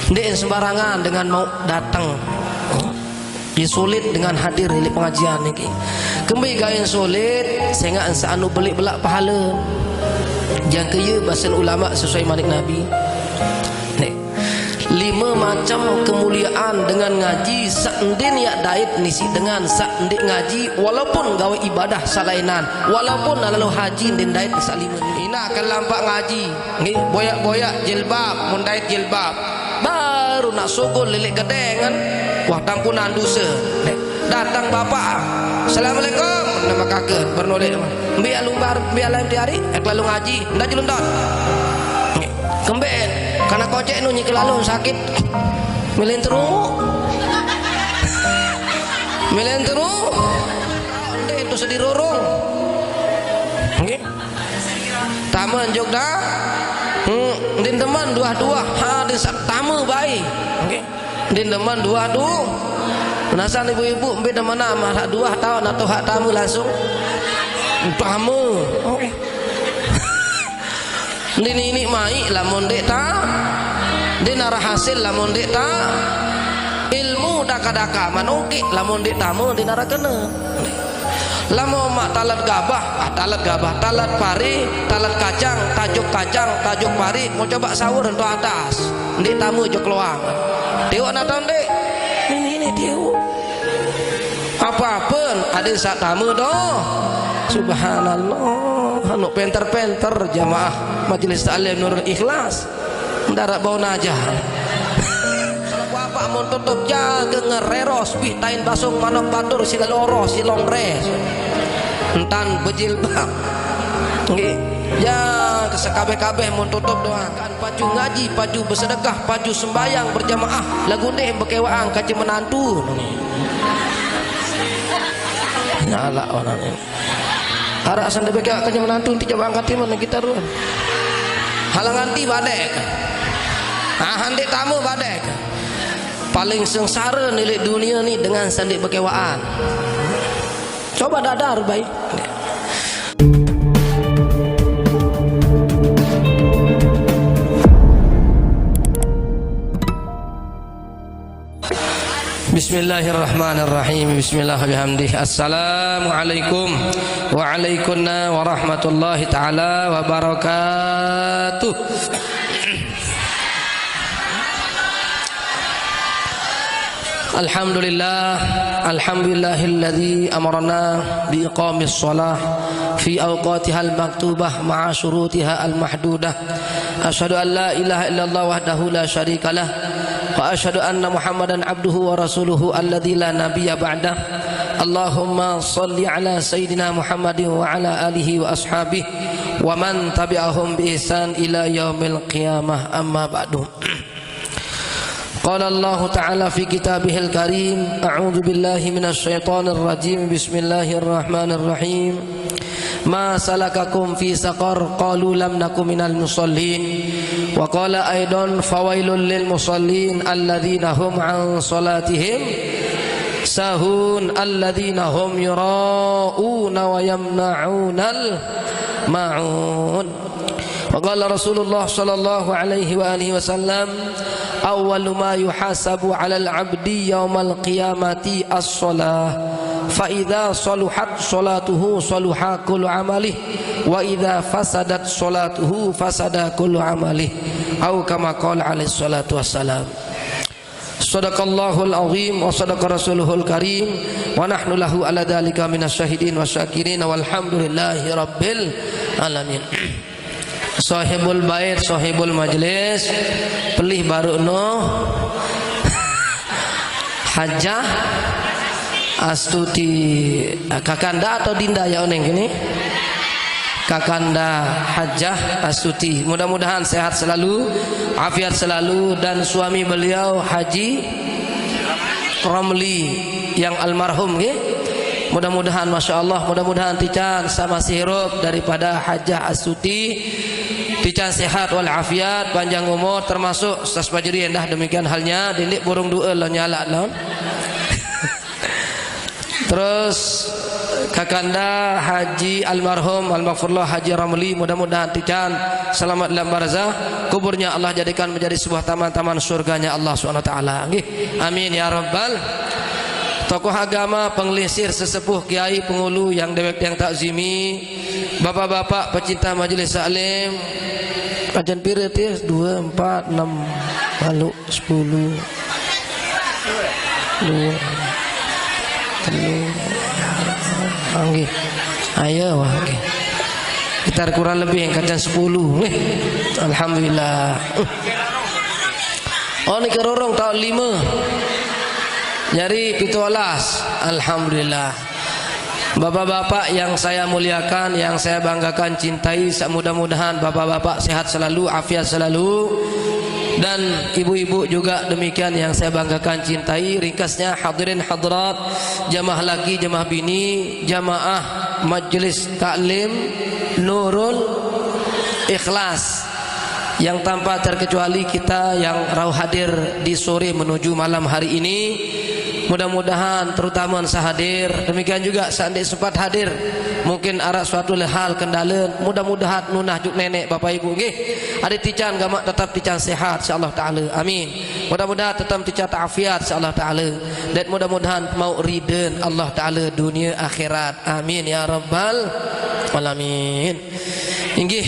Ndek sembarangan dengan mau datang. Dia sulit dengan hadir di pengajian ni. Kembali gain sulit, sehingga ansa anu belik belak pahala. Yang kaya bahasa ulama sesuai manik Nabi. Nih, 5 macam kemuliaan dengan ngaji. Sakndin ya dait nisi dengan sakndin ngaji, walaupun gawe ibadah salainan, walaupun lalu haji din dait salima. Ina akan lampak ngaji, nggih boyak-boyak jilbab, mun dait jilbab. Baru nak sugul lilik gedeng kan. Wah tampunan dosa. Datang bapak, assalamualaikum, nama kakek bernolek. Biar lumbar, biar lain hari, lalu ngaji, ndak jelundot. Kembali, karena kocek nu nyikil lalu sakit, milin terus, milin terus, ndek itu sedih rorong. Taman Jogja, din teman dua-dua, din tamu baik, din teman dua-dua. Penasaran ibu-ibu, beda mana hak 2 tahun atau hak tamu langsung tamu. Ini mai lamun dek ta, din arah hasil lamun dek ta, ilmu daka-daka manungki lamun dek tamu din arah kena. Lamun mak talat gabah, talat pari, talat kacang, tajuk pari, mau coba sahur untuk atas, dek tamu jo keluar. Dewa natang dek, ini dewa. Apapun ada saat tamu doh. Subhanallah, anu penter-penter jamaah majelis taklim Nurul Ikhlas mendarat bau najah. Kalau bapak mau tutup jaga ngereros pitain basung manok batur sila loro silong res entan bejilbab nggih ya kesekabe-kabeh mau tutup doakan paju ngaji, paju bersedekah, paju sembayang berjamaah lagu nih bekewaan kaji menantu nyala orang ini harap sanda beka kaji menantu nanti coba angkat mana kita ruang halangan ti badek handik tamu badek paling sengsara nilai dunia ni dengan sandik bekewaan. Coba dadar baik. Bismillahirrahmanirrahim. Bismillahirrahmanirrahim. Assalamualaikum waalaikumsalam warahmatullahi taala wabarakatuh. Alhamdulillahilladzi amarna biiqamis shalah fi awqatiha al-maktubah ma'a syurutiha al-mahdudah. Asyhadu an la ilaha illallah wahdahu la syarikalah wa asyhadu anna Muhammadan abduhu wa rasuluhu alladzi la nabiyya ba'dah. Allahumma shalli ala sayyidina Muhammadin wa ala alihi wa ashabihi wa man tabi'ahum bi ihsan ila yaumil qiyamah, amma ba'du. Qala Allah Ta'ala fi kitabihil karim, a'udzu billahi minasy syaithanir rajim, bismillahirrahmanirrahim. Ma salakakum fi saqar, qalu lam nakum minal musallin. Wa qala aidan fawailul lil musallin alladzina hum an salatihim sahun alladzina hum yura'una wa yamna'unal ma'un. Wa qala Rasulullah sallallahu alaihi wa alihi wasallam, awwalu ma yuhasabu 'alal 'abdi yaumal qiyamati as-shalah, fa idza saluhat salatuhu saluha kullu 'amalihi wa idza fasadat salatuhu fasada kullu 'amalihi, au kama qala alaihi salatu wassalam. Sadaqallahul azim wa sadaqa rasuluhul karim wa nahnu lahu ala dzalika minasyahidin wasyakirin walhamdulillahi rabbil alamin. Sahibul bait, sahibul majlis, pelih baru no Hajah Astuti Kakanda atau Dinda ya oneng gini, Kakanda Hajah Astuti, mudah-mudahan sehat selalu, afiat selalu, dan suami beliau Haji Ramli yang almarhum gitu. Mudah-mudahan Masya Allah, mudah-mudahan Tican sama sirup daripada Hajah Astuti, Tican sehat walafiat, panjang umur, termasuk Ustaz Fajri. Dah demikian halnya, dindik burung dua lo nyala non. Terus kakanda Haji almarhum almaghfurullah Haji Ramli, mudah-mudahan tican selamat dalam barzah, kuburnya Allah jadikan menjadi sebuah taman-taman surganya Allah Subhanahu wa taala. Amin ya rabbal. Tokoh agama, pengelisir, sesepuh, kiai, pengulu yang dewek yang takzimi, bapak-bapak pecinta majelis taklim, kajian piritis 2 4 6 lalu 10 2 3 ayo wah kita kurang lebih yang kajian 10 nih. Alhamdulillah. Oh ni kerorong tahun 5 nyari pitualas. Alhamdulillah. Bapak-bapak yang saya muliakan, yang saya banggakan, cintai, mudah-mudahan bapak-bapak sehat selalu, afiat selalu, dan ibu-ibu juga demikian yang saya banggakan, cintai. Ringkasnya hadirin hadirat, jamaah laki, jamaah bini, jamaah majelis taklim Nurul Ikhlas, yang tanpa terkecuali kita yang rauh hadir di sore menuju malam hari ini, mudah-mudahan terutama sahadir, demikian juga seandainya sempat hadir mungkin ada suatu hal kendala, mudah-mudahan nunah juk nenek bapak ibu nggih ada tican gamak tetap tican sehat insyaallah taala. Amin. Mudah-mudahan tetap tican afiat insyaallah taala, dan mudah-mudahan mau ridha Allah taala dunia akhirat. Amin ya rabbal alamin. Inggih,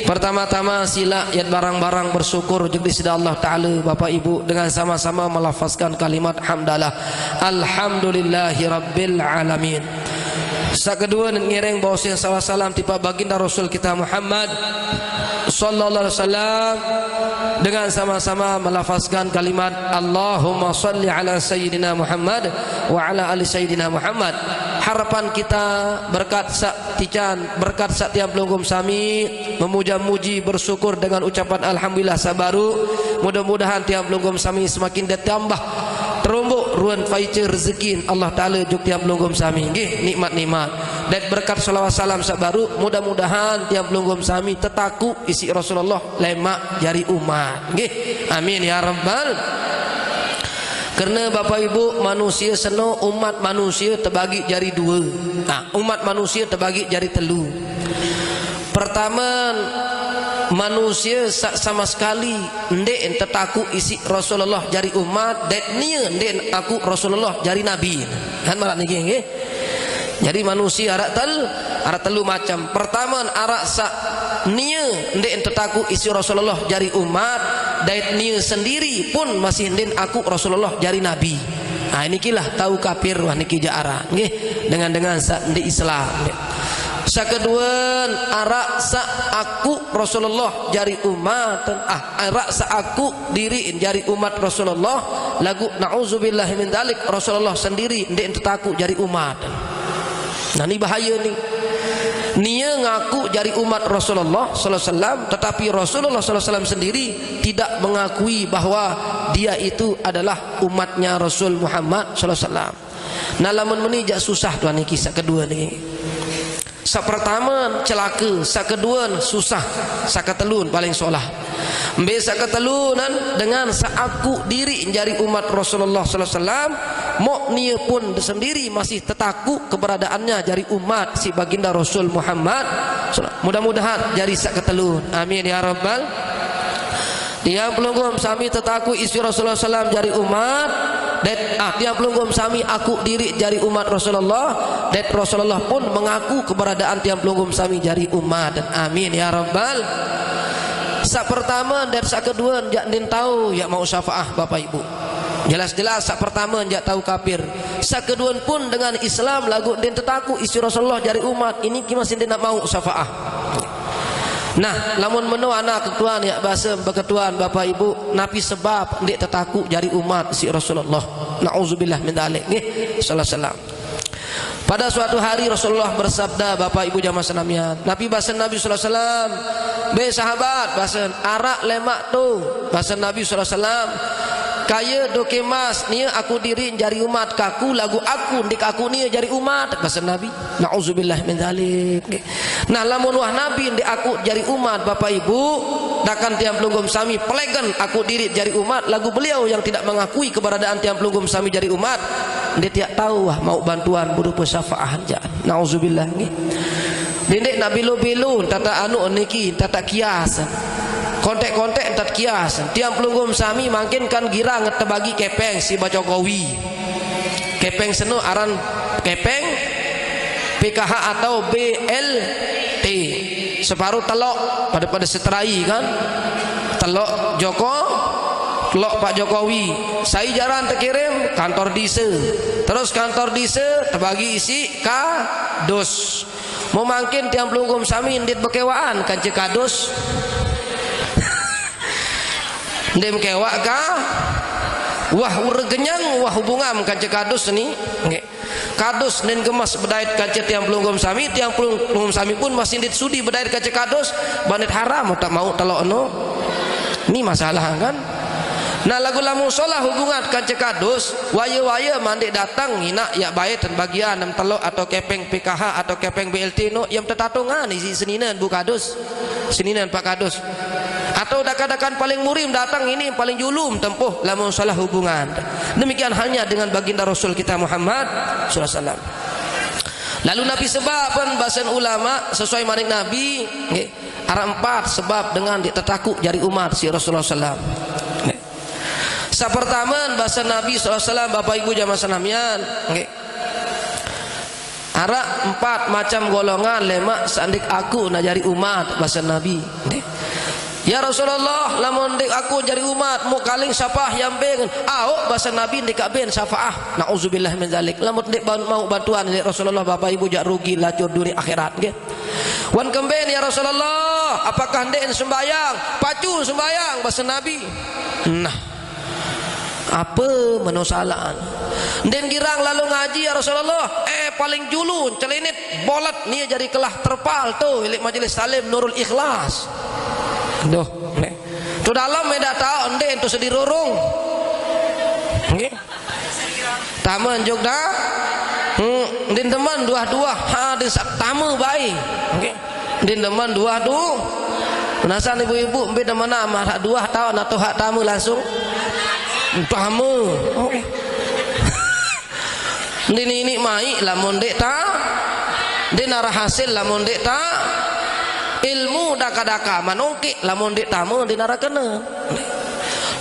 pertama-tama sila yat barang-barang bersyukur juga sida Allah taala bapak ibu dengan sama-sama melafazkan kalimat hamdalah alhamdulillahi rabbil alamin. Sakedua ngiring bawa salam tipa baginda Rasul kita Muhammad sallallahu alaihi wasallam dengan sama-sama melafazkan kalimat Allahumma salli ala sayyidina Muhammad wa ala ali sayyidina Muhammad. Harapan kita berkat tican, berkat tiap pelunggum sami memuja-muji bersyukur dengan ucapan alhamdulillah sabaru, mudah-mudahan tiap pelunggum sami semakin ditambah terumbuk ruan faice rezeki Allah taala juk tiap pelunggum sami nggih nikmat-nikmat, dan berkat salawat salam sabaru mudah-mudahan tiap pelunggum sami tetaku isi Rasulullah lemak jari umat nggih. Amin ya rabbal. Karena bapak ibu manusia seno, umat manusia terbagi jari 2. Nah, umat manusia terbagi jari 3. Pertama, manusia sama sekali ndek tetaku isi Rasulullah jari umat, dan nia ndek aku Rasulullah jari nabi. Kan malah niki nggih. Jadi manusia arak telu macam. Pertama arak sak nia ndek tetaku isi Rasulullah jari umat, dan nia sendiri pun masih ndek aku Rasulullah jari nabi. Nah ini kilah tahu kafir wah niki jara nggih dengan sak ndek Islam. Sakedua arak sa aku Rasulullah jari umat, arak sa aku diri jari umat Rasulullah, lagu na'udzubillah min dzalik Rasulullah sendiri ndek tetaku jari umat. Nah ini bahaya nih. Nia ngaku jari umat Rasulullah sallallahu alaihi wasallam, tetapi Rasulullah sallallahu alaihi wasallam sendiri tidak mengakui bahwa dia itu adalah umatnya Rasul Muhammad sallallahu alaihi wasallam. Nah lamun menijak susah tuan niki sak kedua niki. Sak pertama celaka, sak kedua susah, sak ketelun paling solah. Mbe sak ketelunan dengan sak aku diri jari umat Rasulullah sallallahu alaihi wasallam, mok nia pun sendiri masih tetaku keberadaannya jari umat si baginda Rasul Muhammad. Mudah-mudahan jari sak ketelun. Amin ya rabbal. Dia pelunggum sami tetaku isi Rasulullah SAW jari umat, dan dia pelunggum sami aku diri jari umat Rasulullah, dan Rasulullah pun mengaku keberadaan tiap pelunggum sami jari umat. Dan amin ya rabbal. Sak pertama dan sak kedua jak din tahu ya mau syafaah bapak ibu. Jelas-jelas sak pertama jak tahu kafir. Sak kedua pun dengan Islam lagu din tetaku isi Rasulullah jari umat, ini masih din nak mau syafaah. Nah, lamun menu anak ketuan ya bahasa berketuan bapak ibu napi sebab ndik tetaku jari umat si Rasulullah. Nauzubillah min dzalik nggih sallallahu alaihi wasallam. Pada suatu hari Rasulullah bersabda bapak ibu jamaah sekalian, Nabi bahasa Nabi sallallahu alaihi wasallam, be sahabat bahasa arak lemak tu bahasa Nabi sallallahu alaihi wasallam, kaya doke mas nia aku diri jari umat kaku lagu aku ndik aku nia jari umat bahasa Nabi. Nauzubillah min dzalik. Nah lamun wah Nabi ndik aku jari umat bapak ibu dakan tiang pelunggum sami pelegan aku diri jari umat lagu beliau yang tidak mengakui keberadaan tiang pelunggum sami jari umat. dia tiak tahu wah mau bantuan berupa syafaah aja. Nauzubillah nggih. Dindek nak bilu-bilu tata anu niki tata kias. Kontek-kontek tat kias. Tiang pelunggum sami makin kan girang terbagi kepeng si Bacokowi. Kepeng seno aran kepeng PKH atau BLT. Separuh telok pada seterai kan. Telok telok Pak Jokowi. Saya jaran terkirim kantor dise. Terus kantor dise terbagi isi kados. Mau makin tiang pelunggum sami ndit bekewaan kan kados. Ndem kewak ka wah uregenyang wah hubungam kan kados ni. Nggih. Kados nen gemas bedait kaca tiang pelunggum sami, tiang pelunggum sami pun masih ndit sudi bedait kaca kados, bandit haram tak mau telok no. Ini masalah kan. Nah lagu lamu solah hubungan kaca kados, waya-waya mandi datang hina ya baik dan bagian enam telok atau kepeng PKH atau kepeng BLT no yang tetatungan isi seninan bu kados, seninan Pak kados. Atau dakan-dakan paling murim datang ini paling julum tempuh lamun salah hubungan. Demikian halnya dengan baginda Rasul kita Muhammad sallallahu alaihi wasallam. Lalu Nabi sebabkan bahasan ulama sesuai maring Nabi nggih ada 4 sebab dengan ditetakuk jari umat si Rasulullah sallallahu alaihi wasallam. Sapertama bahasa Nabi sallallahu alaihi wasallam Bapak Ibu jamaah sekalian nggih. Ada 4 macam golongan lemak sandik aku nak jari umat bahasa Nabi nggih. Ya Rasulullah lamun dek aku jadi umat mau kaling syafa'ah yang ben au bahasa Nabi dek ben syafa'ah nauzubillah min zalik lamun dek mau bantuan dek Rasulullah Bapak Ibu jak rugi lacur dunia akhirat nggih wan kemben ya Rasulullah apakah dek sembayang pacu sembayang bahasa Nabi nah apa menosalaan den girang lalu ngaji ya Rasulullah paling julun celinit bolat ni jadi kelah terpal tu milik majelis salim Nurul Ikhlas. Duh, tu dalam meda tahu ende itu sedirurung. Nggih. Taman jogda. Din teman dua-dua ha din sak tamu baik. Nggih. Din teman dua-dua. Penasaran ibu-ibu beda mana mah hak 2 tahun atau hak tamu langsung? Tamu. Nggih. Din ini mai lamun dek ta. Din arah hasil lamun dek ta. Ilmu daka-daka manungki lamun dik tamu dinarakena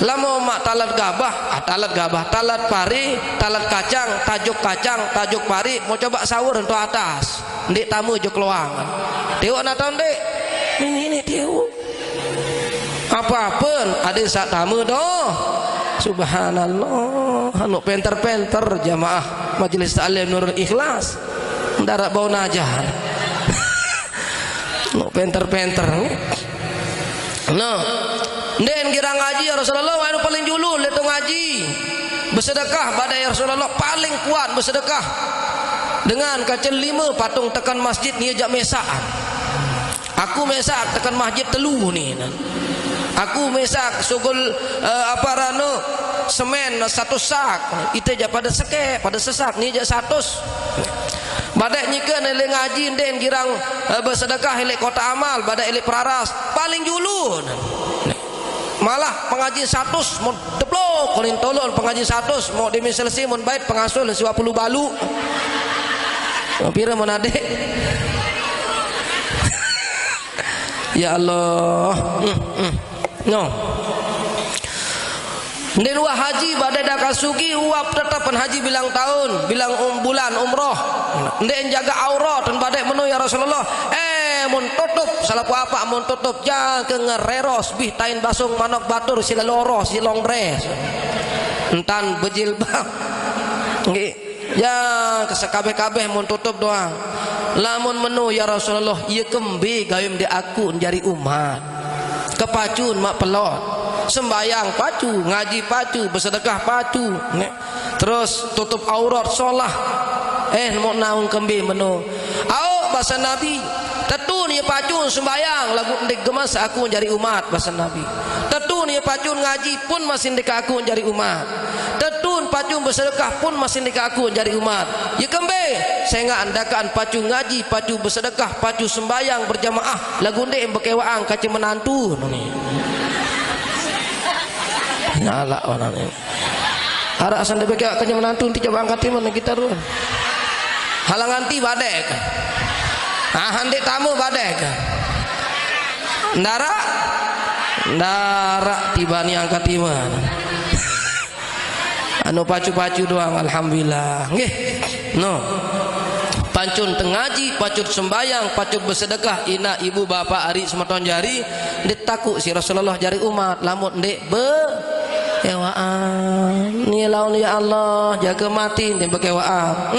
lamun mak talat gabah talat pari talat kacang tajuk pari mau coba sahur untuk atas dik tamu jo keluang tewak natan dik ini tewak apapun ada sak tamu doh subhanallah anu penter-penter jamaah majelis taklim Nurul Ikhlas ndarak bau najar no penter-penter no den kira ngaji ya Rasulullah anu paling julul itu ngaji bersedekah pada ya Rasulullah paling kuat bersedekah dengan kacen 5 patung tekan masjid ni jak mesaan aku mesak tekan masjid telu ni aku mesak sugul apa rano semen 1 sak itu jak pada seke pada sesak ni jak 100 badak nyikeun ele ngaji den girang bersedekah ele kota amal badak ele peraras paling julun malah pengaji 100 mau deblok kolin tolol pengaji 100 mau dimiselsi mun bait pengasul 20 balu pira mun ade ya Allah no Nden wah haji pada dakasugi uap tetapan haji bilang tahun bilang bulan umroh nden jaga aurat dan badai menu ya Rasulullah mun tutup salah apa mun tutup jangan ke ngereros bih tain basung manok batur sila loro silong dres entan bejilbab nggih ya kesekabeh-kabeh mun tutup doang lamun menu ya Rasulullah ieu kembe gayem di aku njari umat kepacun mak pelot sembayang pacu, ngaji pacu, bersedekah pacu, terus tutup aurat sholah, mau naung kembi menu, bahasa Nabi, tetun ya pacun sembayang, lagu ndek gemas aku jari umat bahasa Nabi, tetun ya pacun ngaji pun masih ndek aku jari umat, tetun pacun bersedekah pun masih ndek aku jari umat, ya kembe, saya nggak andakan pacu ngaji, pacu bersedekah, pacu sembayang berjamaah, lagu ndek bekewaang kaci menantu, nih. Nyala orang ini Ara asan debek kanya menantu ti coba angkat mana kita ruan. Halangan ti badek. Hande tamu badek. Ndara tiba ni angkat iman. Anu pacu-pacu doang alhamdulillah. Nggih. No. Pancun tengaji, pacut sembayang, pacut bersedekah, ina ibu bapak ari semeton jari, ditaku si Rasulullah jari umat, lamun ndek bekewaan. Ni laun ya Allah, jaga mati ndek bekewaan.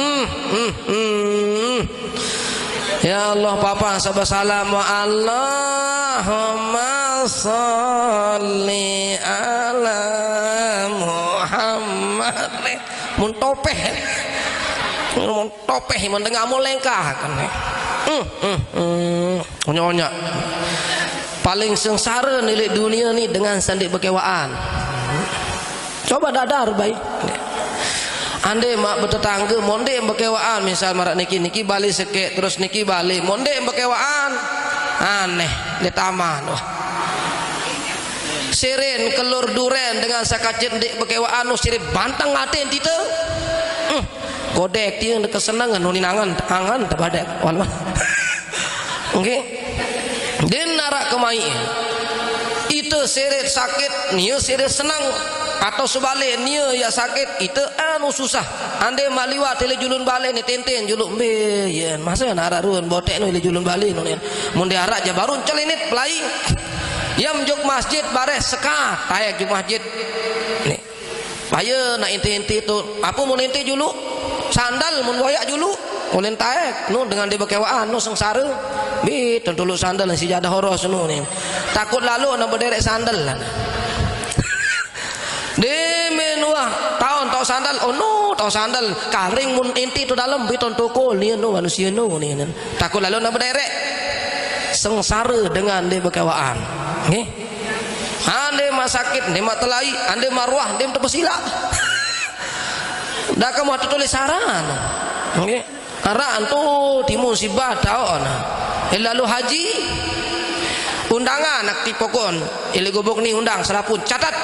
Ya Allah papa sabah salam wa Allahumma sholli ala Muhammad. Mun topeh mendengar mau lengkah kan nyonya paling sengsara nilai dunia ni dengan sandik bekewaan. Coba dadar baik ande mak bertetangga monde bekewaan misal marak niki balik sekek terus niki balik monde bekewaan aneh di taman wah sirin kelur duren dengan sakacit dek bekewaan sirip bantang ngatin tite godek dia kesenangan nuninangan angan tabadek wallah oke din narak kemai itu sirit sakit nieu sirit senang atau sebalik nieu ya sakit itu anu susah ande maliwat ile julun balik ni tenten juluk be yen masa narak ruan botek nu ile julun balik nu mun diarak ja barun celinit pelai yam juk masjid bares sekat tayak juk masjid ni paya nak inti-inti tu apa mun inti juluk sandal mun boyak dulu ulin taek nu dengan dia bekewaan nu sengsara bi tentulu sandal si jadah horos nu ni takut lalu nak berderek sandal lah demen wah tahun sandal oh no tahu sandal karing mun inti tu dalam bi ton toko ni nu manusia nu ni takut lalu nak berderek sengsara dengan dia bekewaan nggih ande masakit ande matelai ande marwah ande terpesila dah kamu hatu tulis saran okay. Araan tu timun sibah taon lalu haji undangan nak tipokon ili gobok ni undang serapun catat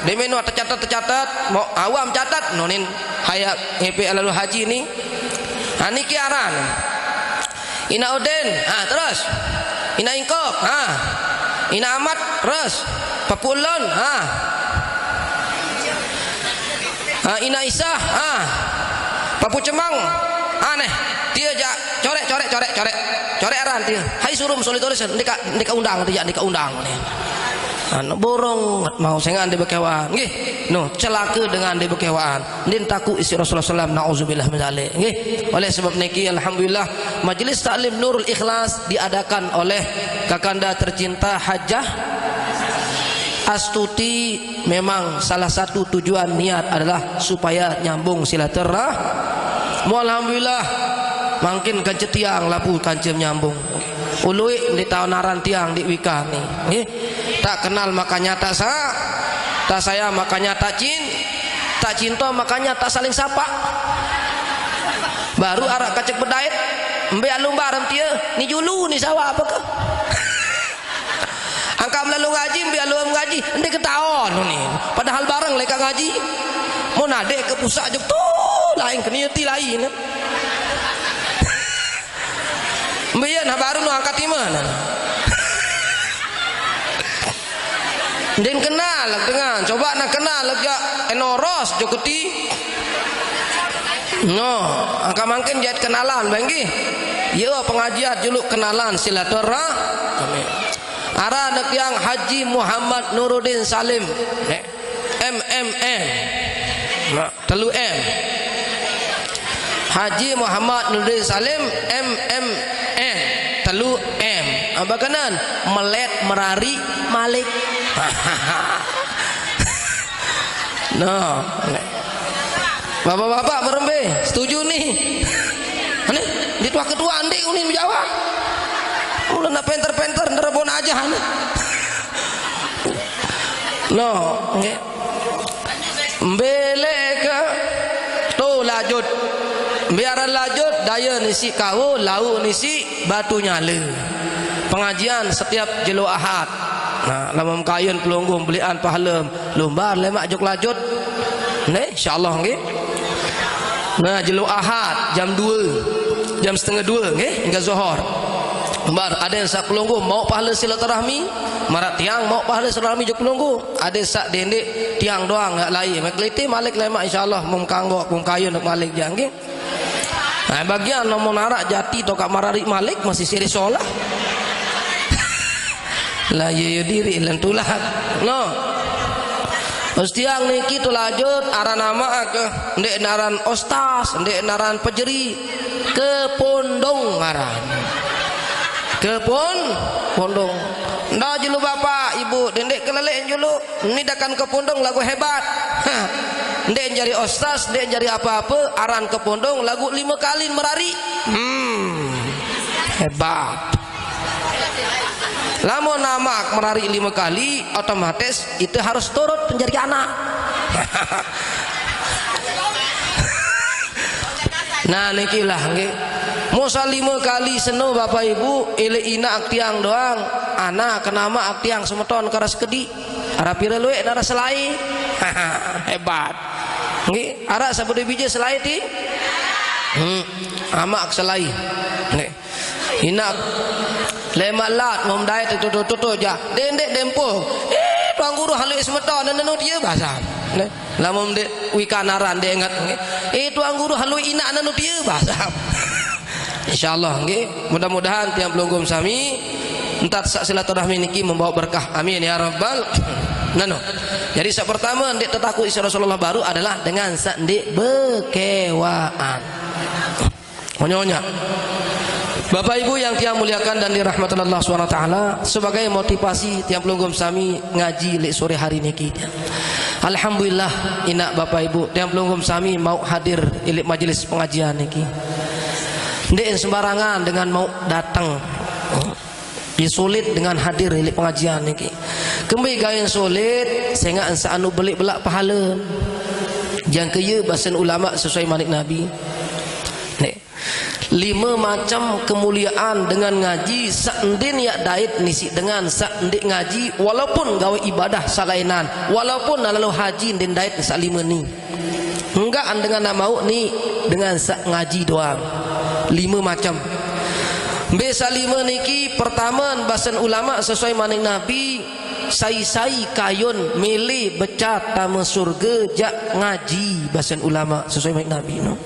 di menu tercatat mau awam catat nonin hayak ngepe lalu haji ni ani kiaran ina Uden terus ina Ingkok ina Amat terus Papulon ina Isah Papu Cemang aneh dia ja corek aran dia hai surum solitoris ndika undang dia ndika undang ni borong mau sengan di bekewaan nggih no celaka dengan di bekewaan din taku isi Rasulullah sallallahu nauzubillah min zalik nggih oleh sebab niki alhamdulillah majelis taklim Nurul Ikhlas diadakan oleh kakanda tercinta Hajah Astuti. Memang salah satu tujuan niat adalah supaya nyambung silaturahmi. Alhamdulillah makin kancet tiang lapu kancem nyambung ului di tahunaran tiang di wika nih tak kenal makanya tak saya makanya tak cinta makanya tak saling sapa baru arak kacek bedait mbe alung bareng tia ni julu ni sawah apa ke angka melalu ngaji mbe alung ngaji ende ketaon ni padahal bareng leka ngaji mau nade ke pusat je tuh lain keniati lain mbian baru nu angkat iman din kenal dengan coba nak kenal lega enoros jokuti no angka mungkin jad kenalan banggi ya pengajian juluk kenalan silaturahmi ara anak yang Haji Muhammad Nuruddin Salim MMN telu M Haji Muhammad Nuruddin Salim MMN telu M apa kanan melet merari malik no bapak-bapak berembe setuju nih ini di tua ketua andi unin menjawab ulah nak penter-penter nerebon aja no mbele ke tu lajut biaran lajut daya nisi kau lau nisi batu nyala pengajian setiap jelu ahad nah lamam kayen pelunggung belian pahalem lumbar lemak juk lajut Nih insyaallah nggih. Nah jelu Ahad jam 2 jam setengah 2 nggih hingga zuhur. Bar ada yang sak pelunggu mau pahala silaturahmi, marak tiang mau pahala silaturahmi je pelunggu. Ada sak dendek tiang doang enggak lain. Mak keliti malik lemak insyaallah mung kanggo mung kayu nak malik je nggih. Nah bagian nomor narak jati to kak marari malik masih siri solah. Lah ye diri lentulah. No. Ustiang niki tu lanjut aran nama ke ndek naran ostas, ndek naran pejeri ke pondong ngaran. Ke pondong. Nda julu bapak ibu dendek kelelek julu nidakan ke pondong lagu hebat. Ndek jari ostas, ndek jari apa-apa aran ke pondong lagu 5 kali merari. Hebat. Lamun nama merari 5 kali otomatis itu harus turut menjadi anak. Nah nikilah nggih. Musa 5 kali seno bapak ibu ile ina aktiang doang anak kenama aktiang semeton karas kedi ara pira luwe dara selai. Hebat nggih ara sabude biji selai ti amak selai nggih ina lemak lat mom dai tutu ja dendek dempo tuang guru halu semeton nanu dia bahasa lamun de wikanaran de ingat tuang guru halu ina nanu dia bahasa. Insyaallah nggih mudah-mudahan tiang pelunggum sami entar sak silaturahmi niki membawa berkah amin ya rabbal nano. Jadi sak pertama ndek tetaku isi Rasulullah baru adalah dengan sak ndek bekewaan monyonya. Bapak Ibu yang tiang muliakan dan dirahmati Allah SWT, sebagai motivasi tiang pelunggum sami ngaji lek sore hari niki. Alhamdulillah inak Bapak Ibu tiang pelunggum sami mau hadir ilik majelis pengajian niki. Ndek sembarangan dengan mau datang. Sulit dengan hadir ilik pengajian niki. Kembali gawe sulit sehingga ansa anu belik belak pahala. Yang kaya bahasan ulama sesuai manik Nabi. Nek 5 macam kemuliaan dengan ngaji sakndin ya dait nisi dengan sakndik ngaji walaupun gawe ibadah salainan walaupun lalu haji den dait sak 5 ni enggak dengan nak mau ni dengan sak ngaji doang 5 macam besa 5 niki pertama bahasan ulama sesuai maning Nabi sai-sai kayun milih becat tamu surga jak ngaji bahasan ulama sesuai maning Nabi no.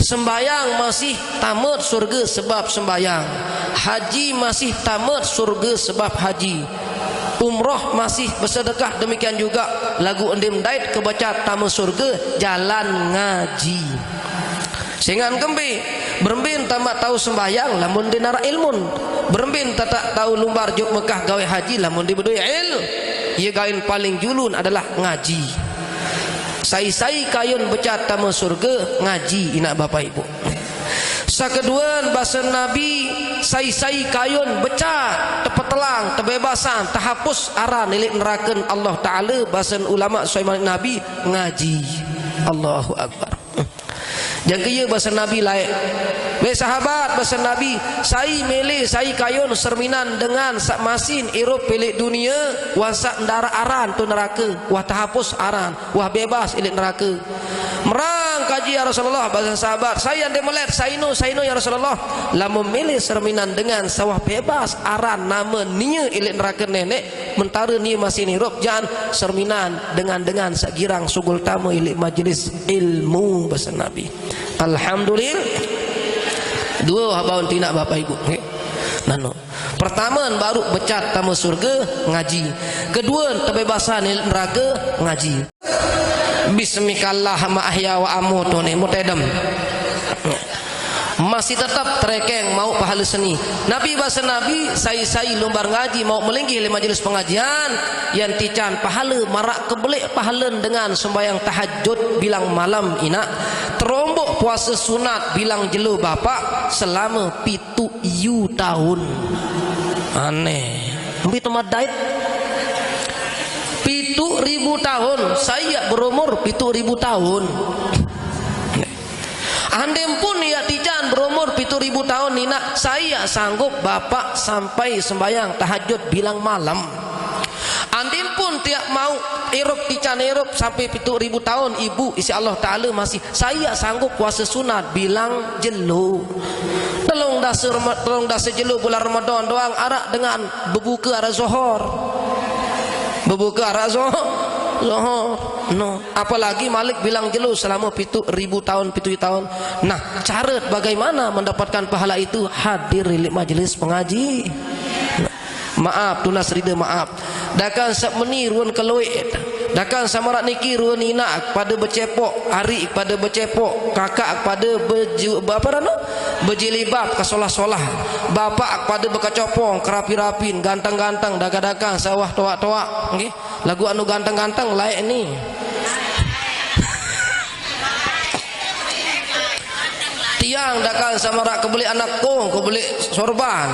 Sembayang masih tamat surga sebab sembayang, haji masih tamat surga sebab haji, umroh masih bersedekah demikian juga lagu endim dait kebaca tamat surga jalan ngaji. Sehingga kembi berembin tamat tahu sembayang lamun dinara ilmun, berembin tak tahu lumbar juk Mekah gawe haji lamun dibedui ia gain paling julun adalah ngaji. Sai-sai kayun becat tamu surga ngaji inak bapak ibu. Sakeduan bahasa Nabi sai-sai kayun becat tepetelang tebebasan tahapus aran nilik nerakan Allah Ta'ala bahasa ulama sesuai Nabi ngaji. Allahu Akbar. Yang kaya bahasa Nabi lain. Baik sahabat bahasa Nabi sai mele sai kayun serminan dengan sak masin irup pelik dunia wasak ndara aran tu neraka wah tahapus aran wah bebas ilik neraka merang kaji ya Rasulullah bahasa sahabat saya ande melet saino ya Rasulullah lamun mele serminan dengan sawah bebas aran nama nia ilik neraka nenek mentara ni masih irup jangan serminan dengan sak girang sugul tamu ilik majlis ilmu bahasa Nabi. Alhamdulillah. 2 habaun tinak bapak ibu okay. Nano. Pertama baru becat tamu surga ngaji. Kedua tebebasan neraka ngaji. Bismillah ma ahya wa amutu ni mutadam. Masih tetap terekeng mau pahala seni. Nabi bahasa Nabi sai-sai lumbar ngaji mau melinggi di majelis pengajian yang tican pahala marak kebelik pahala dengan sembahyang tahajud bilang malam ina terombok puasa sunat bilang jelo bapak selama 7 tahun. Aneh. Mbi tempat dait 7.000 tahun. Saya berumur 7.000 tahun. Andem pun ya tijan berumur 7.000 tahun nina saya sanggup bapak sampai sembahyang tahajud bilang malam. Andem pun tiap mau irup tijan Amerika Eropa sampai 7.000 tahun ibu isi Allah Ta'ala masih saya sanggup puasa sunat bilang jelu telung dasar jelu bulan Ramadan doang arak dengan berbuka arah Zohor no. Apalagi Malik bilang jelu selama 7.000 tahun 7 tahun. Nah, cara bagaimana mendapatkan pahala itu? Hadir di majlis pengaji. Maaf tunas rida maaf. Dakan sak meniruan keloit. Dakan samarak niki ruan ina pada bercepok, hari pada bercepok, kakak pada berjilibab ke solah-solah, bapak pada berkacopong, kerapi-rapin, gantang-gantang, daga-dagang, sawah toak-toak, okay? Lagu anu gantang-gantang layak ni. Tiang dakan samarak kebeli anak kong, kebeli sorban,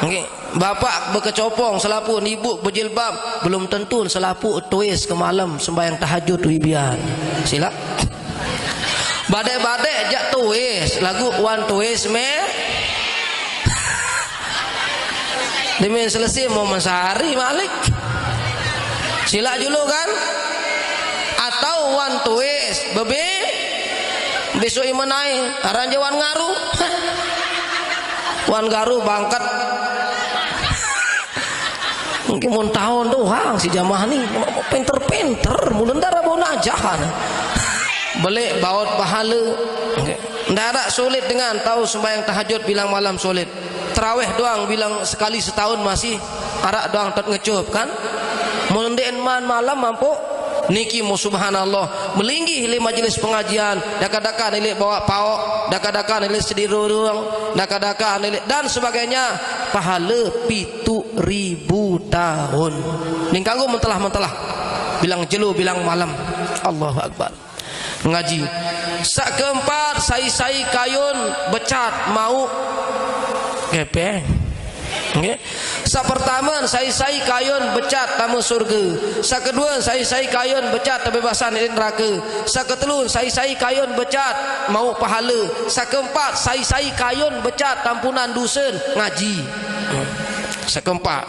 okay? Bapak berkecopong selapu, ibu berjilbab, belum tentu selapu tuis ke malam sembahyang tahajud wibian. Sila. Badai-badai jak tuis, lagu wan tuis me. Demi selesai mau mensari Malik. Sila dulu kan? Atau wan tuis, bebe besok imanai, aranja wan ngaru. Wan garu bangkat. Mungkin mau tahun doang si jamaah ni pinter-pinter mudah darah bau najahan boleh baut pahala ndak ada sulit dengan tahu sembahyang tahajud bilang malam sulit tarawih doang bilang sekali setahun masih arak doang tak ngecup kan mundian malam mampu niki mu subhanallah melinggi di majlis pengajian daka-daka nilik bawa paok daka-daka nilik sedirurung daka-daka nilik dan sebagainya pahala 7.000 tahun ning kanggo mentelah-mentelah bilang jelu bilang malam Allahu Akbar ngaji sak keempat sai-sai kayun becat mau gepeng. Okay. Sa pertama sai-sai kayun becat tamu surga. Sa kedua sai-sai kayun becat kebebasan dari neraka. Sa ketelu sai-sai kayun becat mau pahala. Sa keempat sai-sai kayun becat tampunan dosa ngaji. Sa keempat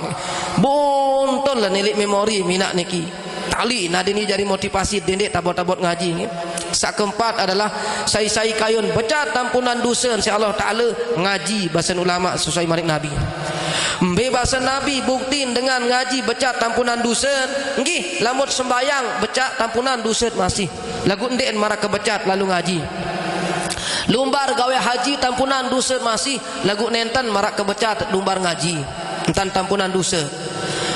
bonton lah nilik memori minat niki. Tali nadini jadi motivasi dendek tabot-tabot ngaji ni. Sa keempat adalah sai-sai kayun becat tampunan dosa si Allah Taala ngaji bahasa ulama sesuai manik Nabi. Bebasan Nabi buktiin dengan ngaji becat tampunan dosa. Nggih, lamun sembayang becat tampunan dosa masih. Lagu ndek marah kebecat lalu ngaji. Lumbar gawe haji tampunan dosa masih. Lagu nenten marah kebecat lumbar ngaji. Entan tampunan dosa.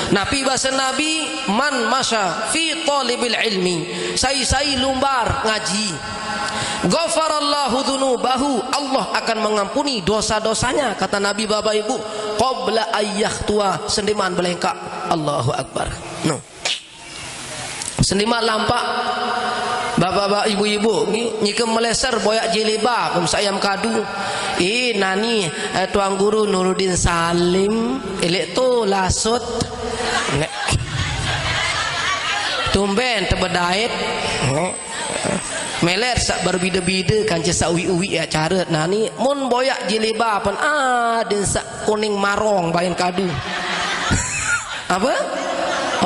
Nabi bahasa Nabi man masya fi talibil ilmi sai lumbar ngaji ghafarallahu dzunubahu Allah akan mengampuni dosa-dosanya kata Nabi bapak ibu qabla ayyahtua sendiman belengkak Allahu Akbar no sendiman lampak bapak-bapak ibu-ibu nyikem meleser boyak jilibab sayam kadu nani tuang guru Nuruddin Salim elek tu lasut tumben tebedait meler sak berbida-bida kanca sak uwi-uwi ya cara nani mun boyak jilibab pun den sak kuning marong bain kadu apa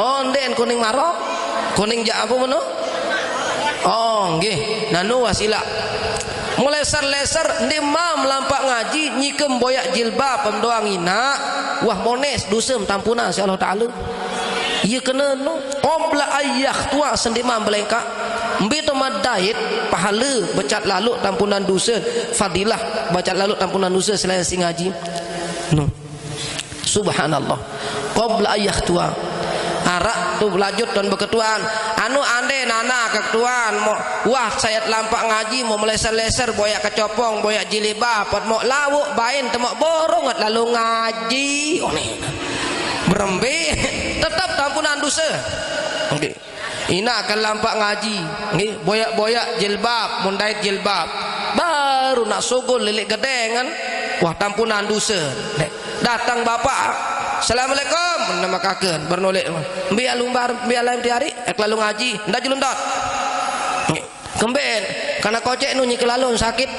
oh den kuning marong kuning jak apa meno oh nggih nanu wasila meleser-leser ndemam lampak ngaji nyikem boyak jilbab pemdoang ina wah mones dusem tampunan si Allah Taala iya kena no qabla ayyah tua sendemam belengkak mbeto madait pahala becat lalu tampunan dosa fadilah becat lalu tampunan dosa selain si ngaji no subhanallah qabla ayyah tua arak tu lanjut dan berketuan anu ande nana keketuan wah saya lampak ngaji mau meleser-leser boyak kecopong boyak jilibab mau lawuk bain temok borongat lalu ngaji berembe tetap tampunan dosa okay. Ina akan lampak ngaji boyak-boyak jilbab mundait jilbab baru nak sugul lilik gedengan wah tampunan dosa datang bapak Assalamualaikum nama kakek bernolek biar lumbar biar lain tiari lalu ngaji ndak jelundot kemben karena kocek nu nyik lalu sakit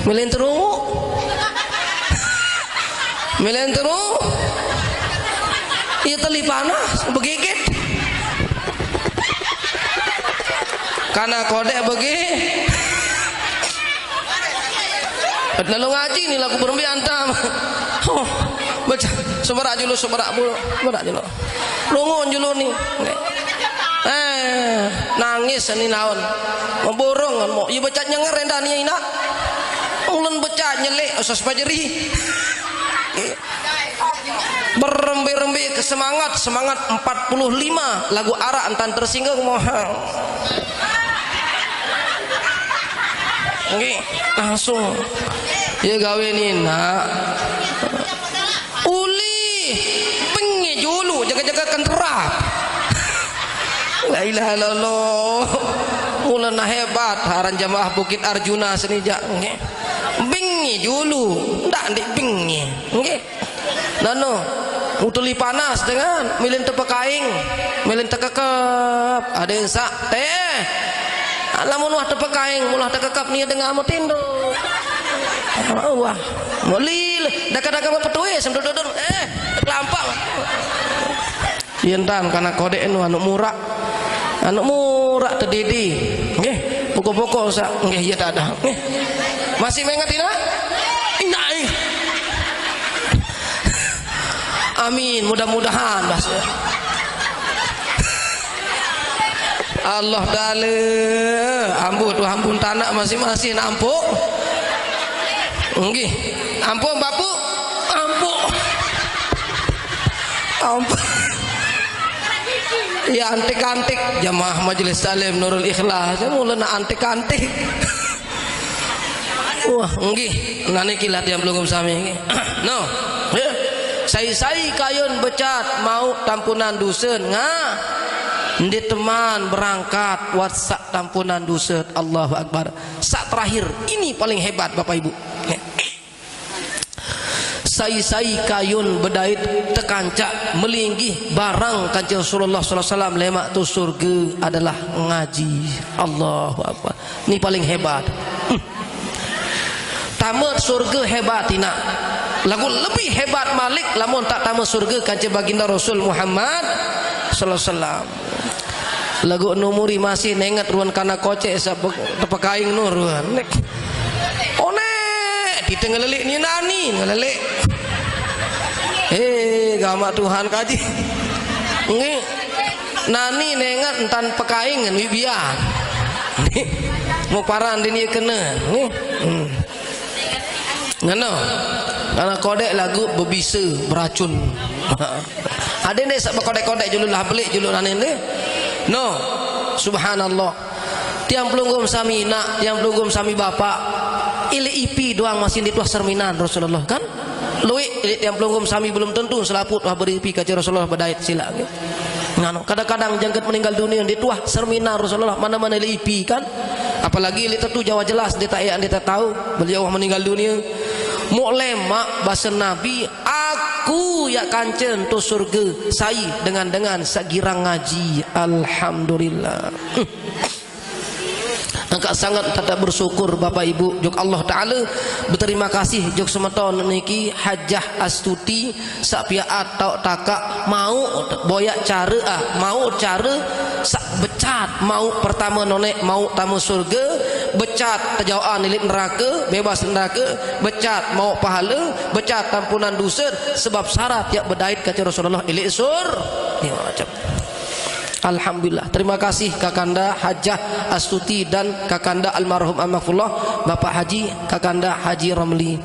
milin terus iya teli panas begigit karena kodek bagi lalu ngaji ni laku berembian tam. Oh, baca seberak julu lungun julu ni. Nangis ni naon memborong mau ieu becat nyenger rendah ni ina ulun becat nyelek usas pajeri berembe-rembe ke semangat 45 lagu arak entan tersinggung mohon nggih langsung ya gawe ni nak uli pengi julu jaga-jaga kenterap. La ilaha illallah. Mulana hebat haran jamaah Bukit Arjuna senija nggih. Bingi dulu, ndak ndik bingi. Nggih. Nano utuli panas dengan milin tepekaing, milin tekekep. Ada yang sak teh. Lamun wah tepekaing, mulah tekekep nih dengan mutindo. Wah, molil, dak-dak petuwe semdododon lampang. Yentan karena kode anu murah terdidi nggih pokok-pokok sak nggih ya dadah nggih masih mengat ina amin mudah-mudahan bas Allah dale ampun tanah masing-masing ampun nggih ampun bapu ampun ya antik-antik jamaah majelis salim Nurul Ikhlas mulana antik-antik wah nggih nani kilat yang belum sami nggih no ya sai kayun becat mau tampunan dusun ngah di teman berangkat WhatsApp tampunan dusun Allahu Akbar sak terakhir ini paling hebat Bapak Ibu sai kayun bedait tekancak melinggih barang kanjeng Rasulullah sallallahu alaihi wasallam lemak tu surga adalah ngaji. Allahu Akbar. Ini paling hebat. Tamat surga hebat tina. Lagu lebih hebat malik lamun tak tamat surga kanjeng baginda Rasul Muhammad sallallahu alaihi wasallam. Lagu numuri masih nengat ruan kana kocek tepekaing nur ruan. Ditengelelik ni nani ngelelek gamak Tuhan kaji nggih nani nengat entan pekaing ngan wibian mau paran dini kena nggih ngono karena kodek lagu bebisa beracun ada nek sak kodek-kodek julu lah belik julu nani ni no subhanallah tiang pelunggum sami nak tiang pelunggum sami bapak ili ipi doang masih dituah serminan Rasulullah kan luik yang pelunggum sami belum tentu selaput wah beripi kaca Rasulullah badait sila ngano kadang-kadang jangkat meninggal dunia dituah serminan Rasulullah mana-mana ili ipi kan apalagi ili tentu Jawa jelas dia tak tahu beliau meninggal dunia mu lemak bahasa Nabi aku ya kancen tu surga sai dengan sagirang ngaji alhamdulillah. Angkat sangat tak bersyukur Bapak Ibu jog Allah Ta'ala berterima kasih jog semeton niki Hajah Astuti sak piaat tau takak mau boyak cara mau cara sak becat mau pertama nonek mau tamu surga becat terjauhan ilit neraka bebas neraka becat mau pahala becat tampunan dosa sebab syarat yang berdait kata Rasulullah ilit sur ni macam alhamdulillah. Terima kasih Kakanda Hajah Astuti dan Kakanda almarhum Amafullah Bapak Haji Kakanda Haji Ramli.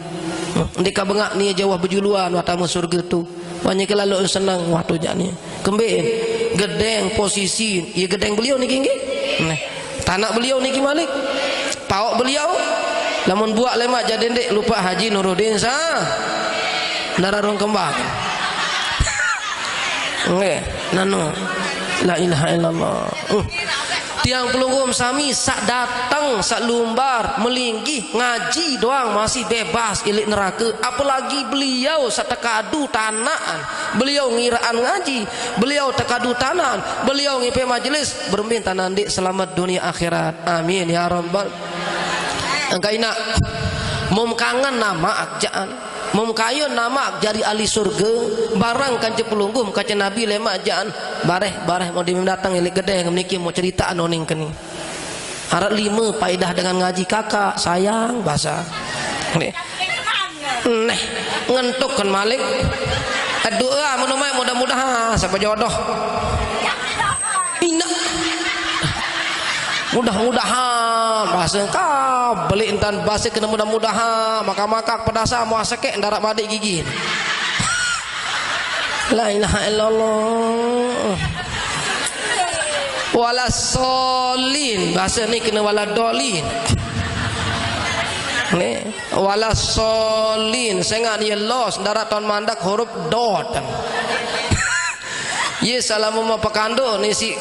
Ndika bengak ni jawah berjuluan watamu surga tu. Banyak lalu senang waktu jani. Kembali gedeng posisi, ya gedeng beliau niki nggih. Tanah beliau niki Malik. Pauk beliau lamun buak lemak jadendek lupa Haji Nuruddin sah. Dararong kembang. Nggih, nano. La ilaha illallah. Tiang pelunggum sami sak datang sak lumbar melinggih ngaji doang masih bebas ilik neraka apalagi beliau sak tekadu tanaan beliau ngiraan ngaji beliau tekadu tanaan beliau ngipe majelis berminta nanti selamat dunia akhirat amin ya rabbal angkaina mum kangen nama akjaan mum kayun nama jari ali surga barang kanjeng pelunggum kaca Nabi lemak jaan bareh mau didatang ilik gede niki mau cerita anoning keni Arat 5 faedah dengan ngaji kakak sayang bahasa. Neh ngentuk kan Malik. Doa mudah-mudahan sampai jodoh. Ina. Mudah-mudahan bahasa kau beli intan bahasa kena mudah-mudahan maka pedasa mau sekek darat madik gigi. La ilaha illallah. Walasolin bahasa ni kena waladolin. Ni walasolin saya ni los darat tahun mandak huruf dot. Ye salamu ma pakando ni si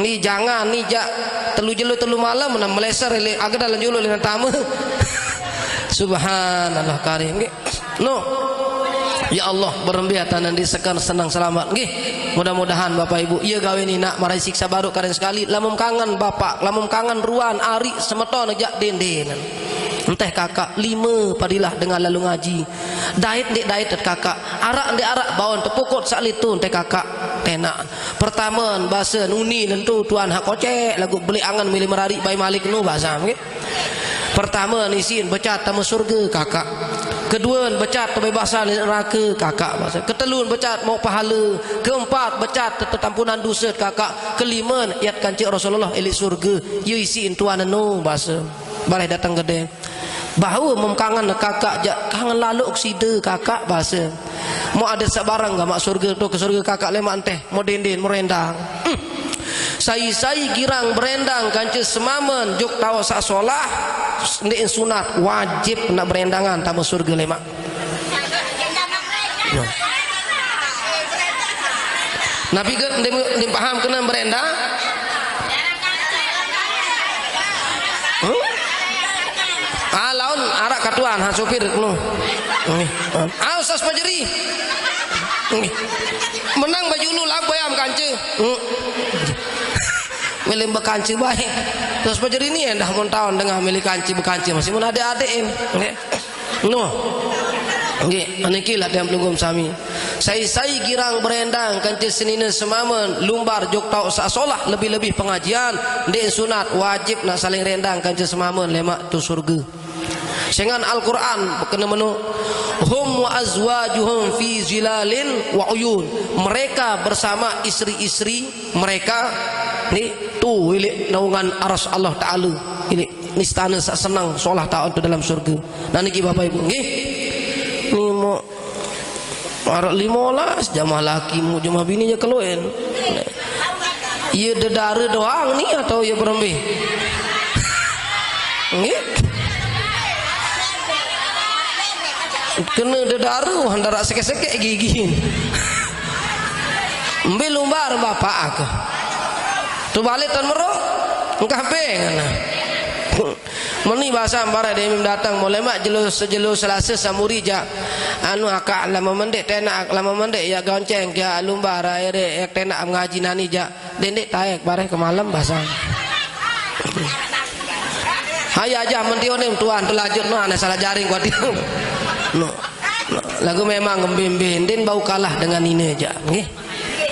ni jangan ni jak telu jelu telu malam na meleser agak dalam julu lina tamu. Subhanallah karim nggih. No. Ya Allah berembiatan dan disekan senang selamat nggih. Mudah-mudahan Bapak Ibu ieu gawe ni nak marai siksa baru karen sekali lamun kangen bapak, lamun kangen ruan ari semeton jak denden. Enteh kakak 5 padilah dengan lalu ngaji. Dait ndek dait kakak. Arak ndek arak bawon tepukut sak litun teh kakak. Tenak. Pertama bahasa nuni tentu tuan hak kocek lagu beli angan milih merari bayi malik nu bahasa nggih. Pertama nisin becat tamu surga kakak. Kedua becat kebebasan neraka kakak bahasa. Ketelun becat mau pahala. Keempat becat tetampunan dosa kakak. Kelima yat kancik Rasulullah elik surga. Ye isiin tuan nu bahasa. Balai datang gede. Bahawa memkangen kakak kangen lalu oksida kakak bahasa. Mau ada sebarang enggak mak surga tu ke surga kakak lemak teh mau denden merendang. Sai girang berendang kancil semamen juk tahu sak solah ndek sunat wajib nak berendangan tamu surga lemak. Nabi ke ndek paham kena berendang? Laun arak katuan ha supir nu. Ustaz Majri. Menang baju lu lag bayam kanci. Milih bekanci baik. Ustaz Majri ni dah mun tahun dengar milih kanci bekanci masih mun adik-adik ini. Nggih. Nu. Nggih, aniki lah yang pelunggum sami. Sai girang berendang kanci senina semamen lumbar jok tau sak solah lebih-lebih pengajian ndek sunat wajib nak saling rendang kanci semamen lemak tu surga. Dengan Al-Quran kena menu hum wa azwajuhum fi zilalin wa uyun. Mereka bersama istri-istri mereka ni tu ilik naungan aras Allah Ta'ala ilik nistana senang solah ta'ala tu dalam surga. Dan niki Bapak Ibu nggih ni mau arak 15 jamaah laki mu jamaah bini je keluin. Ia dedara doang ni atau ia berembih nggih kena dedaru handara sekek-sekek gigi ambil lumbar bapak aku tu balik tan merok engkah pengen meni bahasa ambara demim datang mulai mak jelus selasa samuri jak anu akak lama mendek tenak lama mendek ya gonceng ya lumbar air ya tenak ngaji nani jak dendek taek bareh ke malam bahasa hai aja mentionem tuan pelajut no ana salah jaring kuat dia no. Lagu memang ngembim-bim din bau kalah dengan ini aja nggih.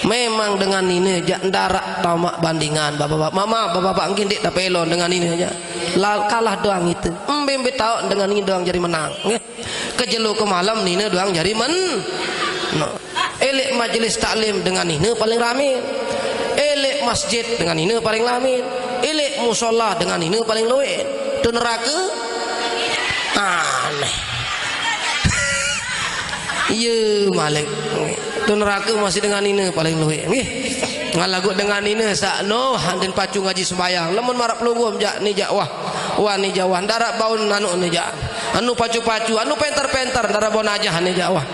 Memang dengan ini aja ndarak tamak bandingan bapak-bapak. Mama bapak-bapak ngin dik tapelon dengan ini aja. Kalah doang itu. Mbim tau dengan ini doang jadi menang nggih. Kejelu ke malam ini doang jadi no. Elek majelis taklim dengan ini paling rame. Elek masjid dengan ini paling rame. Elek musola dengan ini paling luwe. Tu neraka aneh. Iya Malik. Tu neraka masih dengan ini paling luwe nggih. Ngalagu dengan ini sakno handin pacu ngaji sembayang. Lamun marap pelunggum jak ni jak wah ni jawah darat baun anu ni jak. Anu pacu-pacu, anu penter-penter darat baun aja ni jak wah.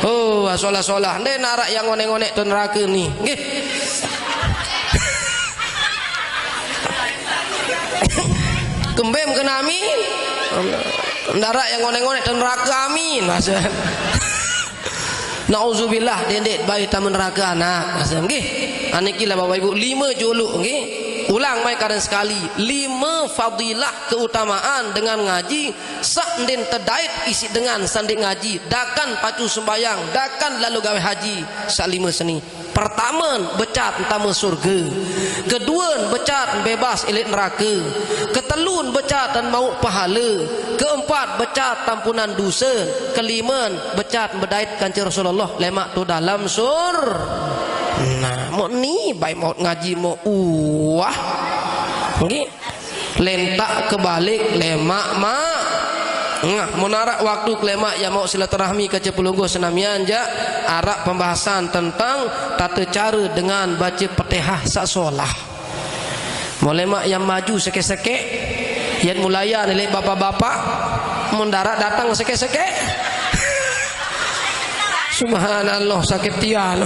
Oh, solah-solah. Ndek narak yang ngonek-ngonek tu neraka ni nggih. Kembem kena amin. Darat yang ngonek-ngonek tu neraka amin maksud. Nauzubillah dendek bayi tamu neraka anak asam nggih aniki lah Bapak Ibu 5 juluk nggih ulang mai karen sekali 5 fadilah keutamaan dengan ngaji sak den tedait isi dengan sanding ngaji dakan pacu sembayang dakan lalu gawe haji sak 5 seni Pertama becat entama surga, kedua becat bebas ilik neraka, ketelun becat dan mau pahala, keempat becat tampunan dosa, kelima becat berdait kanci Rasulullah lemak tu dalam sur. Nah, mau ni baik mau ngaji mau nggih lentak kebalik lemak mak. Nah, menarak waktu kelemak yang mau silaturahmi ke Cepulunggo senamian ja arak pembahasan tentang tata cara dengan baca Fatihah sak solah. Molemak yang maju sekek-sekek, yang mulaya nilai bapak-bapak mendarat datang sekek-sekek. Subhanallah sakit tiang.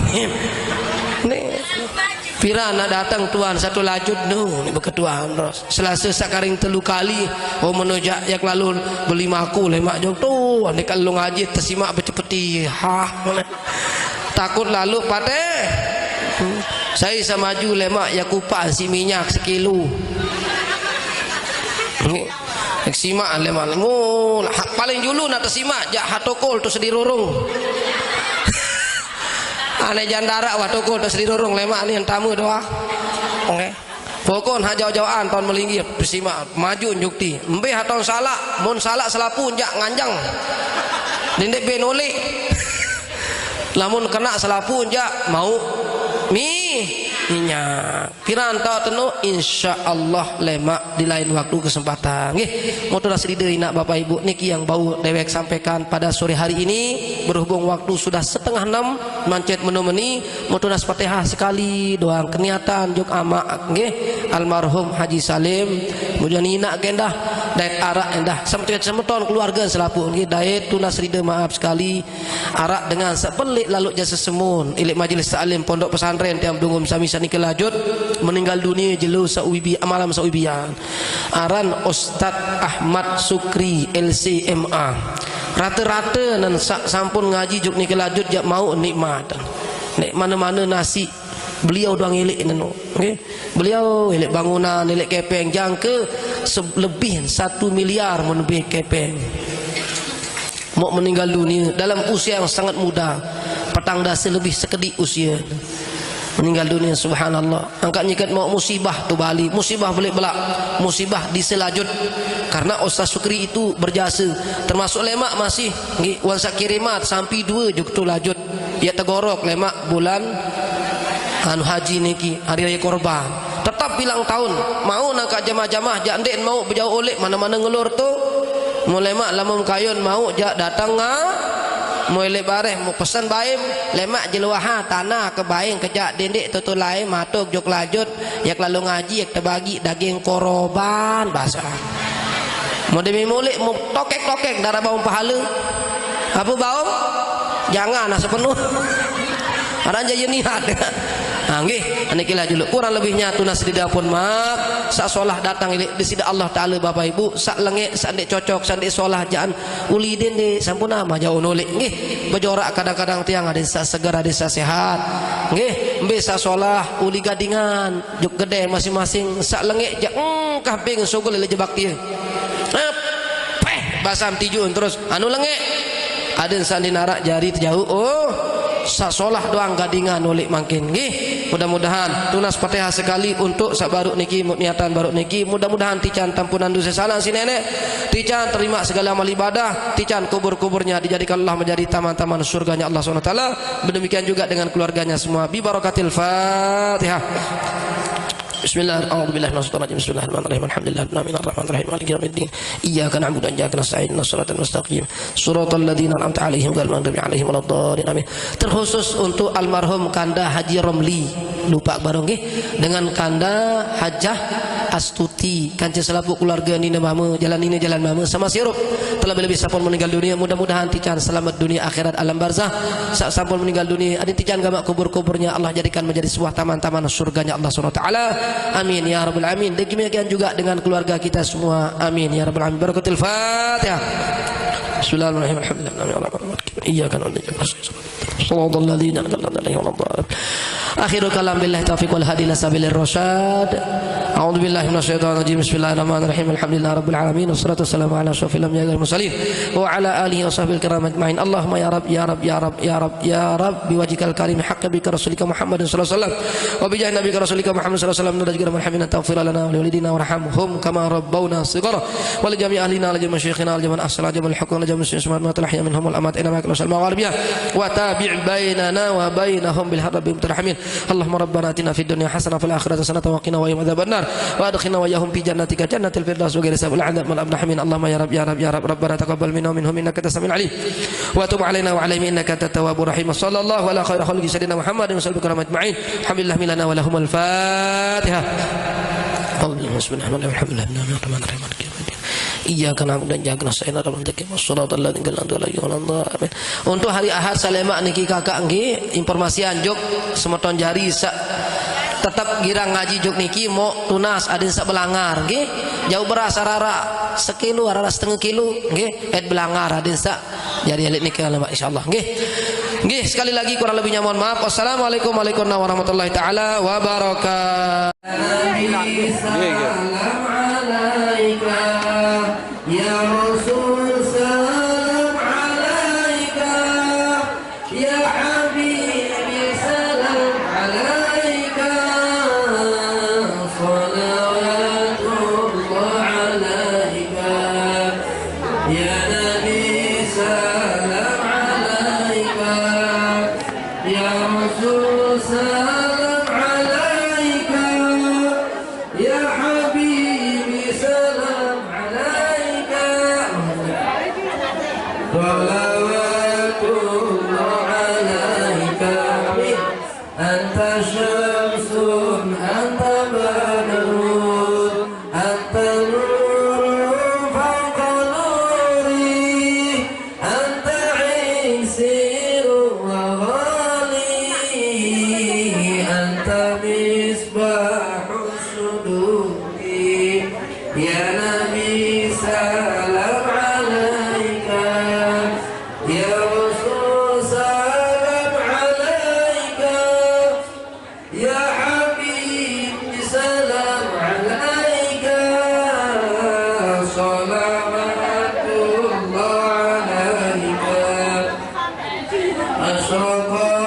Pira nak datang tuan satu lajut nu ni berketuan terus. Selasa sakaring telu kali menojak yak lalu beli maku lemak jong tu ni kalau ngaji tersimak bercepeti takut lalu pate saya sama maju lemak yak kupas si minyak sekilo ni simak lemak paling dulu nak tersimak jak hatokol tu sedirurung. Ane jandara waktu ko terus dirorong lemak ni yang tamu doa. Okey. Pokon hajau-jauan tahun melinggi bersimak maju nyukti. Embe haton salak, mun salak selapun jak nganjang. Dindek benoli. Lamun kena selapun jak mau minyak. Piranta tenu insyaallah lemak di lain waktu kesempatan. Nggih, motor sedideu nak Bapak Ibu niki yang bau dewek sampaikan pada sore hari ini berhubung waktu sudah 5:30 mancet menemani motor Fatihah sekali doang keniatan juk ama nggih almarhum Haji Salim mujanina gendah daet arak endah semeton keluarga selapu nggih daet tunas rida maaf sekali arak dengan sepelik lalu jasa semun ilik majelis taklim pondok pesantren tiam dungum sami saniki lajut meninggal dunia jelu sauibi amalam sauibian aran Ustaz Ahmad Sukri LCMA rata-rata dan sampun ngaji juk niki lajut jak mau nikmat nek mana-mana nasi beliau doang ilik nenu okay? Beliau ilik bangunan ilik kepeng jangka lebih 1 miliar menebih kepeng mau meninggal dunia dalam usia yang sangat muda petang dasa lebih sekedik usia meninggal dunia subhanallah angkat nyikat mau musibah tu bali musibah balik belak musibah di selajut karena Ustaz Sukri itu berjasa termasuk lemak masih wansak kirimat sampai 2 juk tu lajut ya tegorok lemak bulan anu haji niki hari raya korban tetap bilang tahun mau nak jamaah-jamaah jak ndek mau berjauh oleh mana-mana ngelur tu mulai mak lamun kayun mau jak datang mau lebareh mau pesan baim lemak jeluaha tanah ke baing kejak dendek tutu lain matuk jok lajut yak lalu ngaji yak terbagi daging korban bahasa mau demi mulik mau tokek-tokek darah bau pahala apa bau jangan sepenuh ada aja niat nggih anikila dulu kurang lebihnya tunas di dapur mak sak solah datang di sida Allah taala Bapak Ibu sak lengek sak ndek cocok sak ndek solah jaan uli dende sampuna mah jauh nolik nggih bejorak kadang-kadang tiang ada sak segar ada sak sehat nggih embe sak solah uli gadingan juk gede masing-masing sak lengek jak kaping sogol le jebak dia basam tijun terus anu lengek ada sandi narak jari terjauh sasolah doang gadingan ulik makin nggih mudah-mudahan tunas Fatihah sekali untuk sak baru niki niatan baru niki mudah-mudahan tican tampunan dosa salah si nenek tican terima segala amal ibadah tican kubur-kuburnya dijadikan Allah menjadi taman-taman surganya Allah SWT demikian juga dengan keluarganya semua bi barakatil Fatihah. Bismillahirrahmanirrahim. Bismillahirrahmanirrahim. Alhamdulillahirrahmanirrahim. Maliki yaumiddin. Iyyaka na'budu wa iyyaka nasta'in. Shiratal mustaqim. Shiratal ladzina an'amta 'alaihim ghairil maghdubi 'alaihim waladdallin. Amin. Terkhusus untuk almarhum Kanda Haji Romli lupa bareng nggih dengan Kanda Hajah Astuti kancing selapu keluarga nina mama jalan ini jalan mama sama sirup telah lebih sampun meninggal dunia mudah-mudahan tican selamat dunia akhirat alam barzah sak sampun meninggal dunia ada tican gamak kubur-kuburnya Allah jadikan menjadi sebuah taman-taman surganya Allah SWT amin ya rabbal alamin demikian juga dengan keluarga kita semua amin ya rabbal alamin barakatul Fatihah. Bismillahirrahmanirrahim. Iyyaka na'budu wa iyyaka nasta'in. Akhiru kalam billahi taufiq wal hadi ila sabilir rasyad. A'udzubillahi minasyaitonirrajim. Bismillahirrahmanirrahim. Alhamdulillahirabbil alamin wassalatu wassalamu ala asyrofil anbiya'i wal mursalin wa ala alihi washabbil kiram ajmain. Allahumma ya rab ya rab ya rab ya rab ya rab biwajhikal karim haqqi bika rasulika Muhammadin sallallahu alaihi wasallam wa bijah nabika rasulika Muhammad sallallahu alaihi wasallam najgara marhamina taghfir lana wa liwalidina warhamhum kama rabbawna shighara wa li jami' ahlina wa li masyayikhina wa li man ahsana jamal hukm wa jamal muslimin wa talahya minhum al amat ina ma kala salma wa rabbiyah wa tabi' bainana wa bainahum bil hadabi mutarhamin. Allahumma rabbana atina fid dunya hasanah wa fil akhirati hasanah wa qina wa adzabannar wa adkhilna wa yaghum fi jannatika jannatil firdaus wa ghairi sabul adzab wal abnahamin. Allahumma ya rab ya rab ya rab rabbana taqabbal minna wa minhum innaka antas samiul alim wa tub alaina wa alaihim innaka antat tawwabur rahim. Sallallahu ala khairi khalqi sayyidina Muhammadin wa sallallahu alaihi ajma'in. Alhamdulillah milana wa lahumul fatihah. Bismillahirrahmanirrahim. Iyyaka na'budu wa iyyaka nasta'in ihdinas siratal ladzina an'amta 'alaihim. Untuk hari Ahad salemak niki kakak nggih informasi anjuk semeton jari sak tetap girang ngaji juk niki mau tunas adin sak belangar nggih jauh beras arara sekilo arara setengah kilo nggih belangar adin sak jadi elit niki insyaallah nggih. Nggih sekali lagi kurang lebihnya mohon maaf. Wassalamualaikum warahmatullahi taala wabarakatuh. Ya Rasul salam alaika ya Habibi salam alaika salawatullah alaika ya Nabi salam alaika ya Rasul salam alaika ya Habibi salam salawatullah alaika anta syamsun anta badrun anta nurun fawqa nuri anta isirun wa ghali anta misbahus suduki ya Nabi salam salawatullah alaika asyraqat